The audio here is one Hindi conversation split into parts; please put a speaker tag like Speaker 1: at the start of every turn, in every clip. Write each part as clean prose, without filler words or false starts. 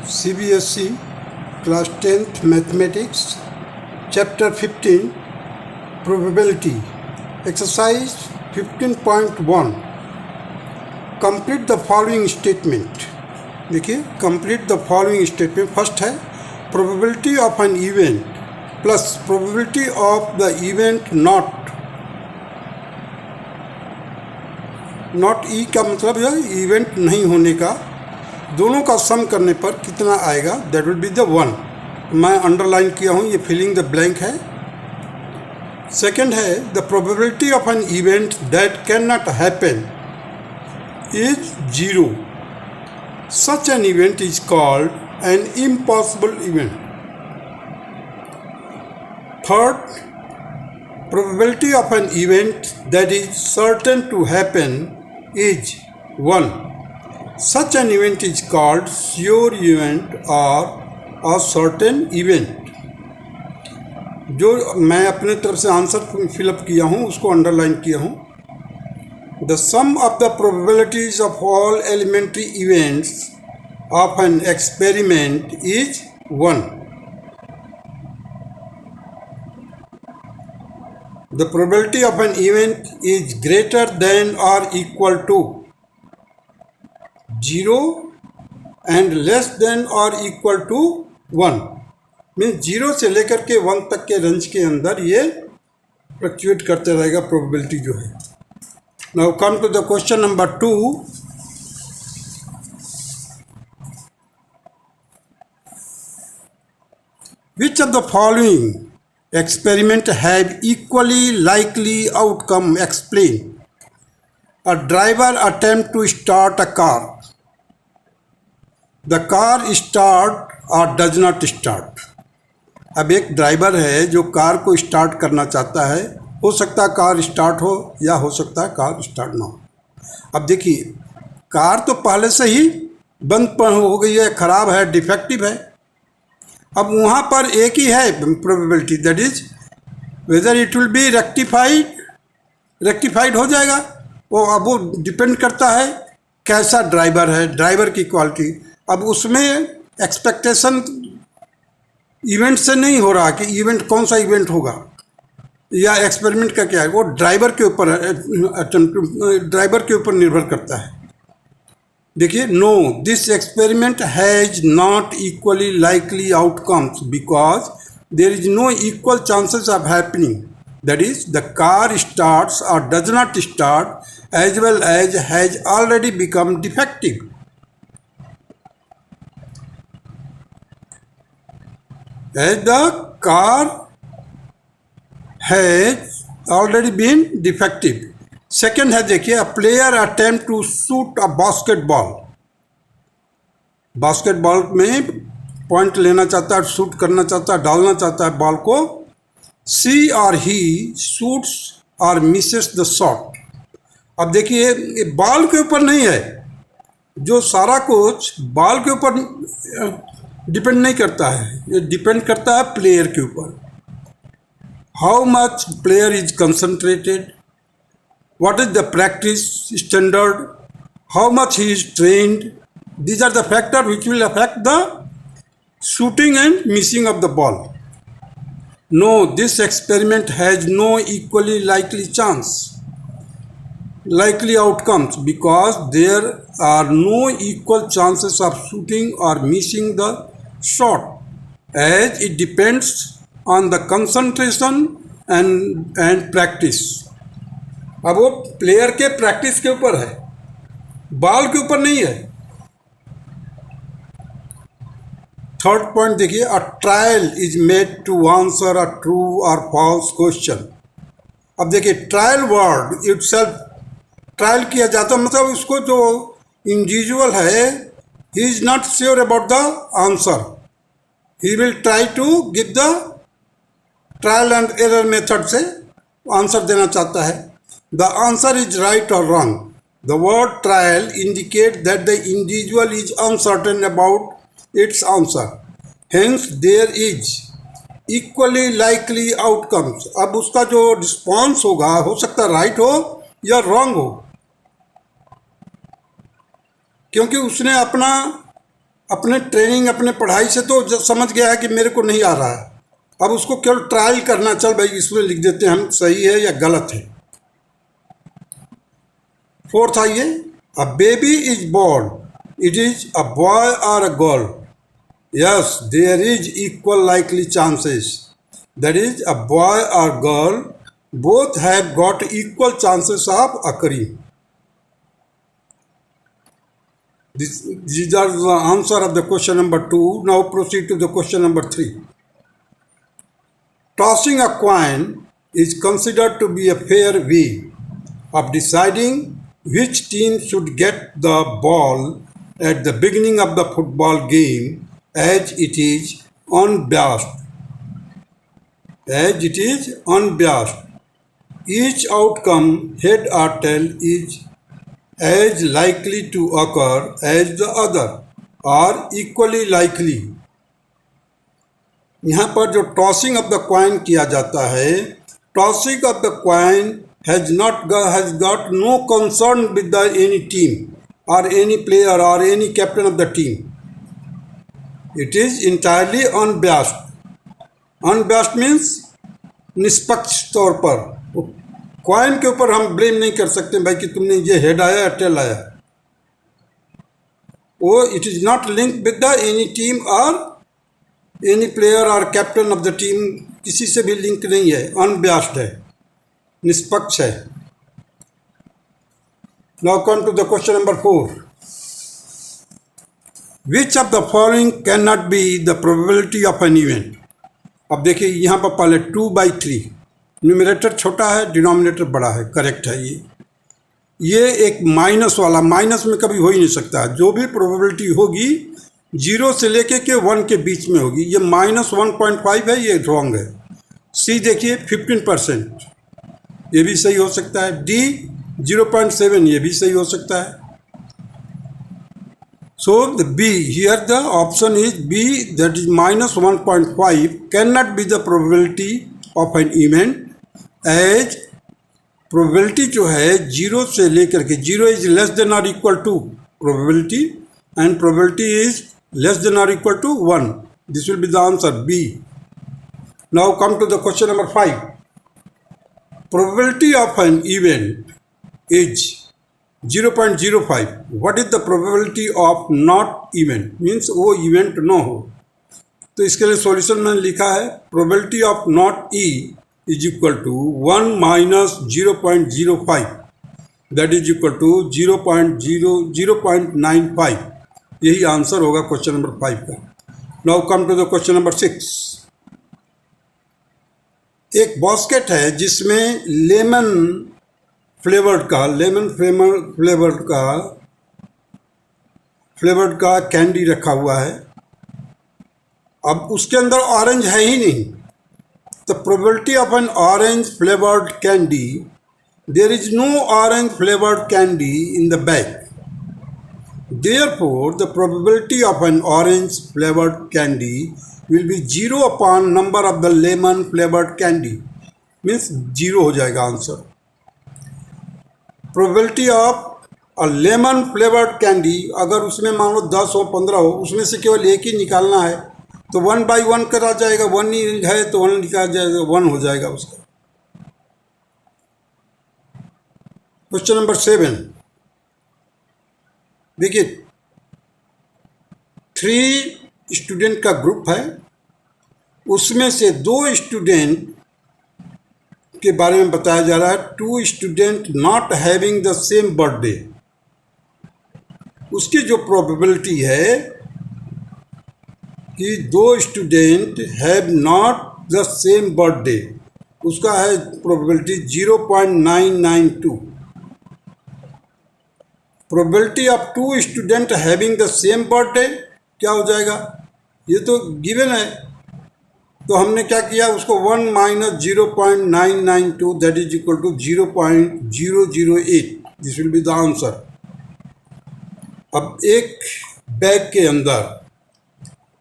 Speaker 1: CBSE Class 10th Mathematics Chapter 15 Probability Exercise 15.1 Complete the following statement. देखिए complete the following statement. First है probability of an event plus probability of the event not E का मतलब है इवेंट नहीं होने का, दोनों का सम करने पर कितना आएगा, दैट विल बी द 1. मैं अंडरलाइन किया हूँ, ये फिलिंग द ब्लैंक है. सेकंड है the probability of an event that can not happen is 0. Such an event is called an impossible event. Third, probability of an event that is certain to happen is 1. Such an event is called sure event or a certain event. जो मैं अपने तरफ से आंसर फिलअप किया हूँ उसको अंडरलाइन किया हूँ. The sum of the probabilities of all elementary events of an experiment is 1. The probability of an event is greater than or equal to 0 and less than or equal to 1. Means 0 से लेकर के 1 तक के रेंज के अंदर ये फ्लक्चुएट करते रहेगा प्रोबेबिलिटी जो है. Now come to the question number 2. Which of the following experiment have equally likely outcome? Explain. A driver attempt to start a car. The car start or does not start. अब एक ड्राइवर है जो कार को स्टार्ट करना चाहता है. हो सकता है कार स्टार्ट हो या हो सकता है कार स्टार्ट ना हो. अब देखिए कार तो पहले से ही बंद हो गई है, ख़राब है, डिफेक्टिव है. अब वहाँ पर एक ही है probability, that is whether it will be rectified हो जाएगा. अब वो डिपेंड करता है कैसा ड्राइवर है, ड्राइवर की क्वालिटी. अब उसमें एक्सपेक्टेशन इवेंट से नहीं हो रहा कि इवेंट कौन सा इवेंट होगा या एक्सपेरिमेंट का क्या है, वो ड्राइवर के ऊपर निर्भर करता है. देखिए, no this experiment has not equally likely outcomes because there is no equal chances of happening. That is the car starts और does not start as well as has already become defective. As the car has already been defective. Second है देखिए, a player attempt to shoot a basketball. Basketball में पॉइंट लेना चाहता है, शूट करना चाहता है, डालना चाहता है बॉल को. सी और ही शूट्स और मिसेस द शॉट. अब देखिए ये बॉल के ऊपर नहीं है, जो सारा कुछ बॉल के ऊपर डिपेंड नहीं करता है, ये डिपेंड करता है प्लेयर के ऊपर. How much player is concentrated, what is the practice standard, how much he is trained. These are the factors which will affect the shooting and missing of the ball. No, this experiment has no equally likely outcomes because there are no equal chances of shooting or missing the shot, as it depends on the concentration and practice. अब वो प्लेयर के प्रैक्टिस के ऊपर है, बॉल के ऊपर नहीं है. थर्ड पॉइंट देखिए, a trial is made to answer a true or false question. अब देखिए ट्रायल वर्ड इटसेल्फ, ट्रायल किया जाता मतलब उसको जो इंडिविजुअल है he is not sure about the answer, he will try to give the trial and error method से आंसर देना चाहता है. The answer is right or wrong. The word trial indicates that the individual is uncertain about its answer. Hence, there is equally likely outcomes. अब उसका जो रिस्पॉन्स होगा हो सकता है राइट हो या रॉन्ग हो, क्योंकि उसने अपना अपने ट्रेनिंग अपने पढ़ाई से तो जब समझ गया है कि मेरे को नहीं आ रहा है, अब उसको केवल ट्रायल करना, चल भाई इसमें लिख देते हैं हम सही है या गलत है। फोर्थ आइए, a baby is born, it is a boy और a girl. Yes, there is equal likely chances, that is a boy और girl both have got equal chances of occurring. These are the answer of the question number 2. Now proceed to the question number 3. Tossing a coin is considered to be a fair way of deciding which team should get the ball at the beginning of the football game, as it is unbiased. Each outcome, head or tail, is as likely to occur as the other or equally likely. यहाँ पर जो टॉसिंग ऑफ द कॉइन किया जाता है, tossing of the coin has got no concern with the any team or any player or any captain of the team. It is entirely unbiased. Unbiased means निष्पक्ष तौर पर। कॉइन के ऊपर हम ब्लेम नहीं कर सकते भाई कि तुमने ये हेड आया या टेल आया। वो it is not link with the any team और एनी प्लेयर और कैप्टन ऑफ द टीम, किसी से भी लिंक नहीं है, अनबियास्ड है, निष्पक्ष है। Now come to the question number 4. Which of the following can not be the probability of an event. अब देखिए यहाँ पर पहले 2/3, न्यूमरेटर छोटा है, डिनोमिनेटर बड़ा है, करेक्ट है। ये एक माइनस वाला, माइनस में कभी हो ही नहीं सकता। जो भी प्रोबेबिलिटी होगी 0 से लेके के 1 के बीच में होगी। ये -1.5 है, ये रॉन्ग है। सी देखिए 15%, ये भी सही हो सकता है। डी 0.7, ये भी सही हो सकता है। So the B, here the option is B, that is -1.5 cannot be the probability of an event, as probability जो है 0 से लेकर के 0 is less than or equal to probability and probability is less than or equal to 1. This will be the answer B. Now come to the question number 5. Probability of an event is 0.05. What is the probability of not event? Means वो event ना हो। तो इसके लिए सॉल्यूशन मैंने लिखा है, probability of not E is equal to 1 minus 0.05, that is equal to 0.95. यही आंसर होगा क्वेश्चन नंबर 5 का। Now come to the question number 6. एक बास्केट है जिसमें लेमन फ्लेवर्ड का कैंडी रखा हुआ है। अब उसके अंदर ऑरेंज है ही नहीं। The probability of an orange flavoured candy, there is no orange flavoured candy in the bag, therefore the probability of an orange flavoured candy will be 0 upon number of the lemon flavoured candy. Means 0 हो जाएगा answer. Probability of a lemon flavoured candy, अगर उसमें मान लो 10 हो 15 हो, उसमें से केवल एक ही निकालना है तो 1/1 करा जाएगा। 1 ही है तो 1 निकाल जाएगा, 1 हो जाएगा उसका। क्वेश्चन नंबर 7 देखिए, 3 स्टूडेंट का ग्रुप है, उसमें से 2 स्टूडेंट के बारे में बताया जा रहा है। 2 student not having the same birthday, उसकी जो प्रोबेबिलिटी है कि 2 student have not the same birthday, उसका है probability 0.992। Probability of 2 student having the same birthday क्या हो जाएगा? ये तो गिवन है, तो हमने क्या किया, उसको 1 minus 0.992, that is equal to 0.008। This will be the answer. अब एक बैग के अंदर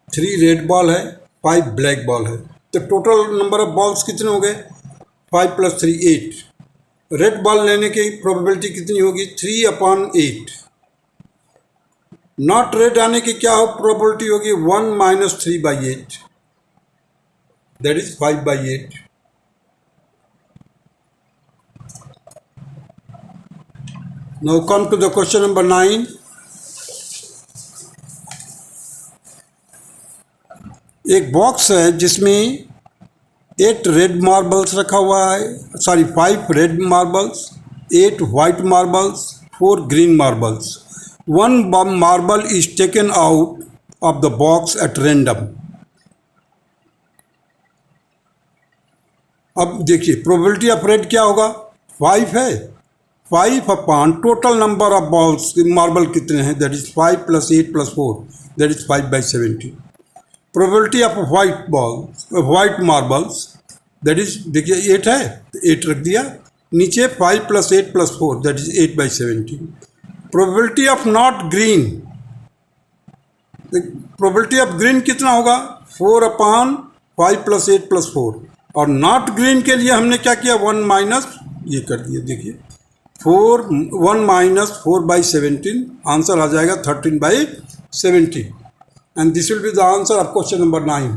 Speaker 1: 3 रेड बॉल है, 5 ब्लैक बॉल है, तो टोटल नंबर ऑफ बॉल्स कितने हो गए? 5 + 3 8। रेड बॉल लेने की प्रोबेबिलिटी कितनी होगी? 3/8। नॉट रेड आने की क्या हो प्रोबेबिलिटी होगी 1 minus 3/8, that is 5/8। Now come to the question number 9। एक बॉक्स है जिसमें 8 रेड मार्बल्स रखा हुआ है, sorry 5 red marbles, 8 white marbles, 4 green marbles. One marble is taken out of the box at random। अब देखिए प्रोबेबिलिटी ऑफ रेड क्या होगा, 5 है, 5 upon total number of balls, marble कितने हैं, that is 5 + 8 + 4, that is 5/70। Probability of white ball, white marbles, that is देखिए 8 है तो 8 रख दिया, नीचे 5 + 8 + 4, that is 8/70। Probability of not green, probability of green कितना होगा, 4/5 + 8 + 4, और नॉट ग्रीन के लिए हमने क्या किया, 1 माइनस ये कर दिया, देखिए 1 - 4/17, आंसर आ जाएगा 13/70। And this will be the answer of question number 9।